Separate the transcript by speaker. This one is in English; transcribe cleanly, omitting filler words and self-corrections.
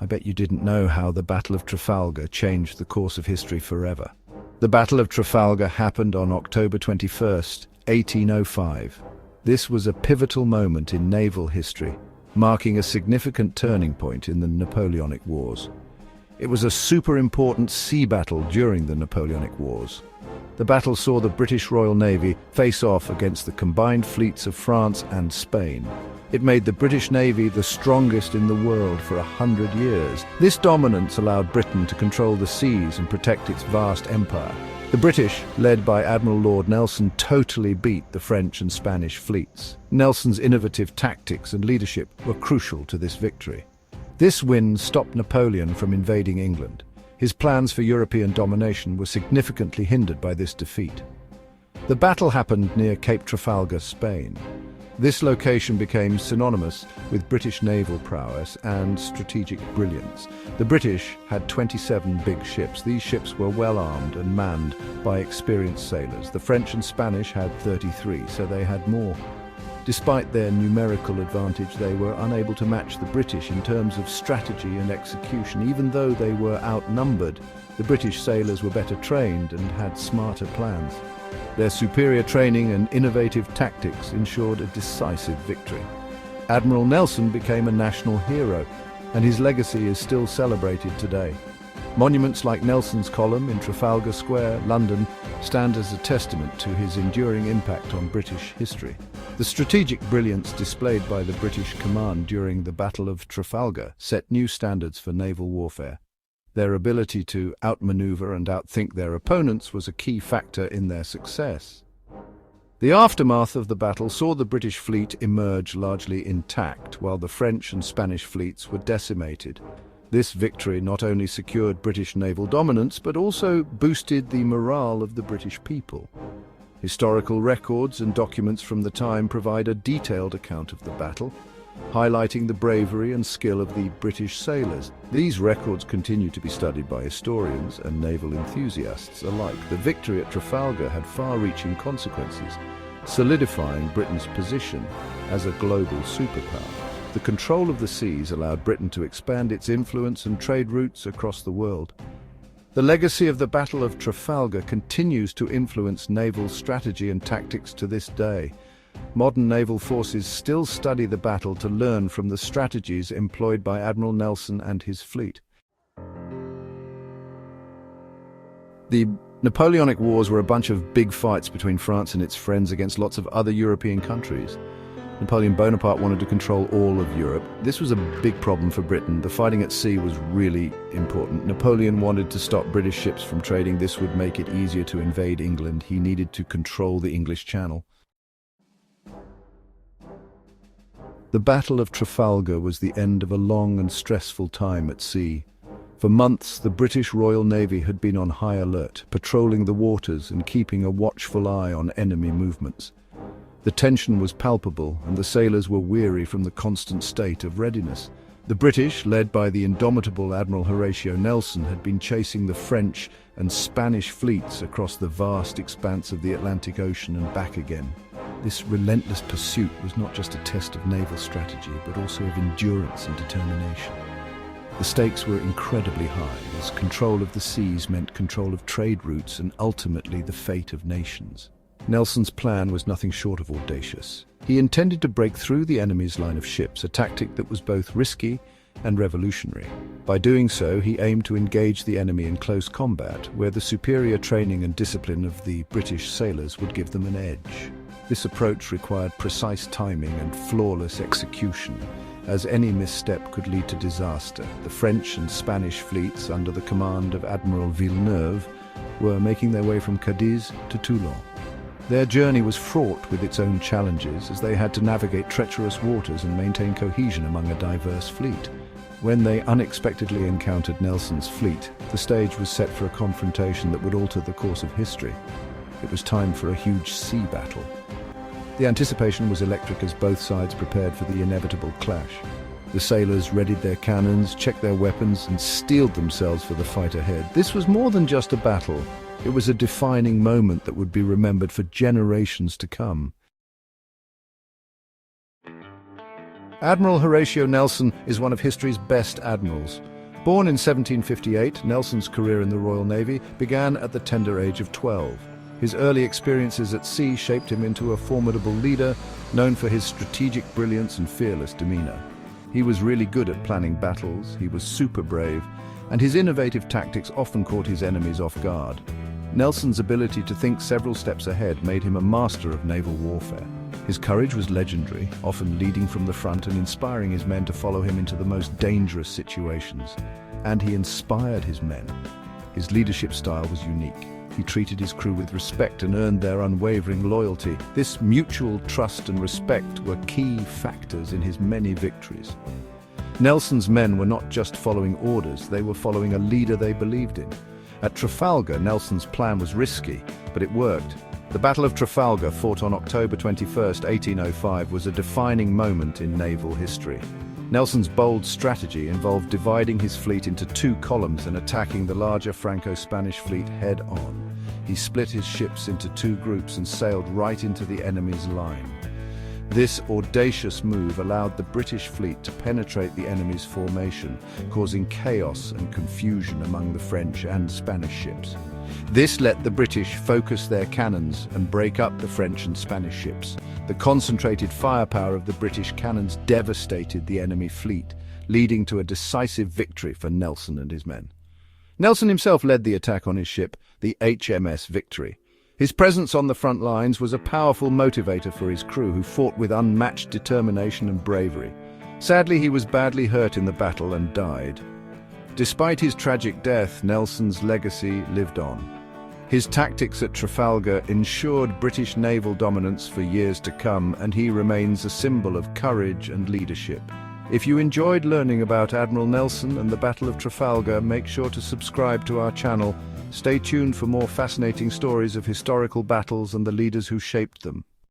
Speaker 1: I bet you didn't know how the Battle of Trafalgar changed the course of history forever. The Battle of Trafalgar happened on October 21st, 1805. This was a pivotal moment in naval history, marking a significant turning point in the Napoleonic Wars. It was a super important sea battle during the Napoleonic Wars. The battle saw the British Royal Navy face off against the combined fleets of France and Spain. It made the British Navy the strongest in the world for 100 years. This dominance allowed Britain to control the seas and protect its vast empire. The British, led by Admiral Lord Nelson, totally beat the French and Spanish fleets. Nelson's innovative tactics and leadership were crucial to this victory. This win stopped Napoleon from invading England. His plans for European domination were significantly hindered by this defeat. The battle happened near Cape Trafalgar, Spain. This location became synonymous with British naval prowess and strategic brilliance. The British had 27 big ships. These ships were well armed and manned by experienced sailors. The French and Spanish had 33, so they had more. Despite their numerical advantage, they were unable to match the British in terms of strategy and execution. Even though they were outnumbered, the British sailors were better trained and had smarter plans. Their superior training and innovative tactics ensured a decisive victory. Admiral Nelson became a national hero, and his legacy is still celebrated today. Monuments like Nelson's Column in Trafalgar Square, London, stand as a testament to his enduring impact on British history. The strategic brilliance displayed by the British command during the Battle of Trafalgar set new standards for naval warfare. Their ability to outmaneuver and outthink their opponents was a key factor in their success. The aftermath of the battle saw the British fleet emerge largely intact, while the French and Spanish fleets were decimated. This victory not only secured British naval dominance, but also boosted the morale of the British people. Historical records and documents from the time provide a detailed account of the battle, highlighting the bravery and skill of the British sailors. These records continue to be studied by historians and naval enthusiasts alike. The victory at Trafalgar had far-reaching consequences, solidifying Britain's position as a global superpower. The control of the seas allowed Britain to expand its influence and trade routes across the world. The legacy of the Battle of Trafalgar continues to influence naval strategy and tactics to this day. Modern naval forces still study the battle to learn from the strategies employed by Admiral Nelson and his fleet. The Napoleonic Wars were a bunch of big fights between France and its friends against lots of other European countries. Napoleon Bonaparte wanted to control all of Europe. This was a big problem for Britain. The fighting at sea was really important. Napoleon wanted to stop British ships from trading. This would make it easier to invade England. He needed to control the English Channel. The Battle of Trafalgar was the end of a long and stressful time at sea. For months, the British Royal Navy had been on high alert, patrolling the waters and keeping a watchful eye on enemy movements. The tension was palpable, and the sailors were weary from the constant state of readiness. The British, led by the indomitable Admiral Horatio Nelson, had been chasing the French and Spanish fleets across the vast expanse of the Atlantic Ocean and back again. This relentless pursuit was not just a test of naval strategy, but also of endurance and determination. The stakes were incredibly high, as control of the seas meant control of trade routes and ultimately the fate of nations. Nelson's plan was nothing short of audacious. He intended to break through the enemy's line of ships, a tactic that was both risky and revolutionary. By doing so, he aimed to engage the enemy in close combat, where the superior training and discipline of the British sailors would give them an edge. This approach required precise timing and flawless execution, as any misstep could lead to disaster. The French and Spanish fleets, under the command of Admiral Villeneuve, were making their way from Cadiz to Toulon. Their journey was fraught with its own challenges, as they had to navigate treacherous waters and maintain cohesion among a diverse fleet. When they unexpectedly encountered Nelson's fleet, the stage was set for a confrontation that would alter the course of history. It was time for a huge sea battle. The anticipation was electric as both sides prepared for the inevitable clash. The sailors readied their cannons, checked their weapons, and steeled themselves for the fight ahead. This was more than just a battle. It was a defining moment that would be remembered for generations to come. Admiral Horatio Nelson is one of history's best admirals. Born in 1758, Nelson's career in the Royal Navy began at the tender age of 12. His early experiences at sea shaped him into a formidable leader, known for his strategic brilliance and fearless demeanor. He was really good at planning battles, he was super brave, and his innovative tactics often caught his enemies off guard. Nelson's ability to think several steps ahead made him a master of naval warfare. His courage was legendary, often leading from the front and inspiring his men to follow him into the most dangerous situations. And he inspired his men. His leadership style was unique. He treated his crew with respect and earned their unwavering loyalty. This mutual trust and respect were key factors in his many victories. Nelson's men were not just following orders, they were following a leader they believed in. At Trafalgar, Nelson's plan was risky, but it worked. The Battle of Trafalgar, fought on October 21, 1805, was a defining moment in naval history. Nelson's bold strategy involved dividing his fleet into two columns and attacking the larger Franco-Spanish fleet head-on. He split his ships into two groups and sailed right into the enemy's line. This audacious move allowed the British fleet to penetrate the enemy's formation, causing chaos and confusion among the French and Spanish ships. This let the British focus their cannons and break up the French and Spanish ships. The concentrated firepower of the British cannons devastated the enemy fleet, leading to a decisive victory for Nelson and his men. Nelson himself led the attack on his ship, the HMS Victory. His presence on the front lines was a powerful motivator for his crew, who fought with unmatched determination and bravery. Sadly, he was badly hurt in the battle and died. Despite his tragic death, Nelson's legacy lived on. His tactics at Trafalgar ensured British naval dominance for years to come, and he remains a symbol of courage and leadership. If you enjoyed learning about Admiral Nelson and the Battle of Trafalgar, make sure to subscribe to our channel. Stay tuned for more fascinating stories of historical battles and the leaders who shaped them.